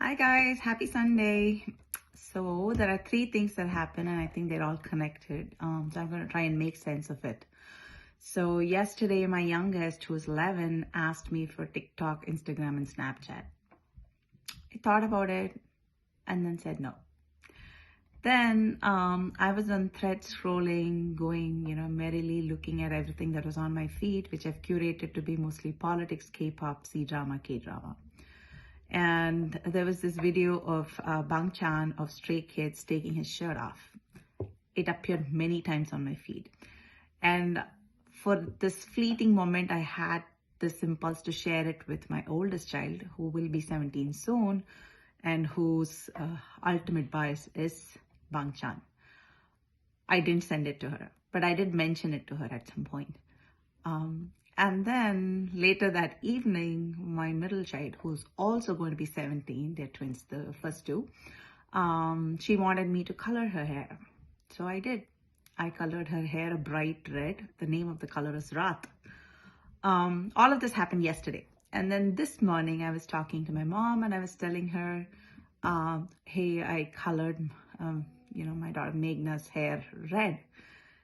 Hi guys, happy Sunday. So there are three things that happen and I think they're all connected. So I'm going to try and make sense of it. So yesterday my youngest, who's 11, asked me for TikTok, Instagram and Snapchat. I thought about it and then said no. Then I was on Threads scrolling, going, merrily looking at everything that was on my feed, which I've curated to be mostly politics, K-pop, C-drama, K-drama. And there was this video of Bang Chan of Stray Kids taking his shirt off. It appeared many times on my feed. And for this fleeting moment, I had this impulse to share it with my oldest child, who will be 17 soon, and whose ultimate bias is Bang Chan. I didn't send it to her, but I did mention it to her at some point. And then later that evening, my middle child, who's also going to be 17, they're twins, the first two, she wanted me to color her hair. So I did. I colored her hair a bright red. The name of the color is Raat. All of this happened yesterday. And then this morning, I was talking to my mom and I was telling her, hey, I colored, my daughter Meghna's hair red.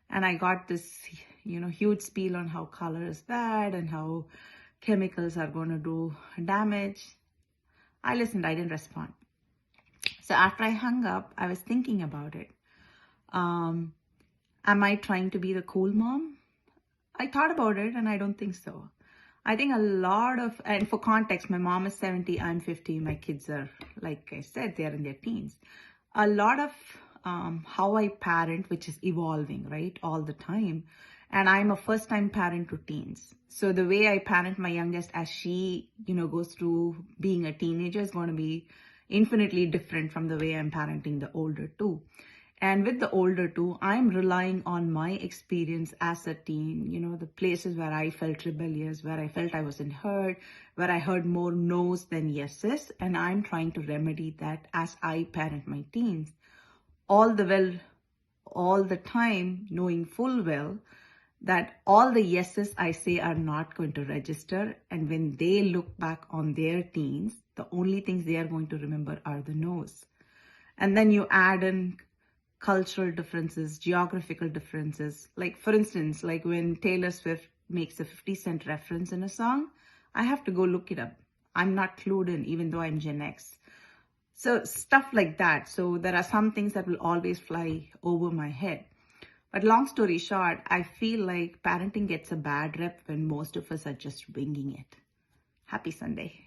And I got this, huge spiel on how color is bad and how chemicals are going to do damage. I listened, I didn't respond. So after I hung up, I was thinking about it. Am I trying to be the cool mom? I thought about it and I don't think so. I think a lot of, and for context, my mom is 70, I'm 50, my kids are, like I said, they're in their teens. A lot of how I parent, which is evolving, right, all the time. And I'm a first-time parent to teens. So the way I parent my youngest as she, goes through being a teenager is going to be infinitely different from the way I'm parenting the older two. And with the older two, I'm relying on my experience as a teen, the places where I felt rebellious, where I felt I wasn't heard, where I heard more no's than yeses. And I'm trying to remedy that as I parent my teens. All the time, knowing full well that all the yeses I say are not going to register. And when they look back on their teens, the only things they are going to remember are the no's. And then you add in cultural differences, geographical differences. Like, for instance, like when Taylor Swift makes a 50 Cent reference in a song, I have to go look it up. I'm not clued in, even though I'm Gen X. So stuff like that. So there are some things that will always fly over my head. But long story short, I feel like parenting gets a bad rep when most of us are just winging it. Happy Sunday.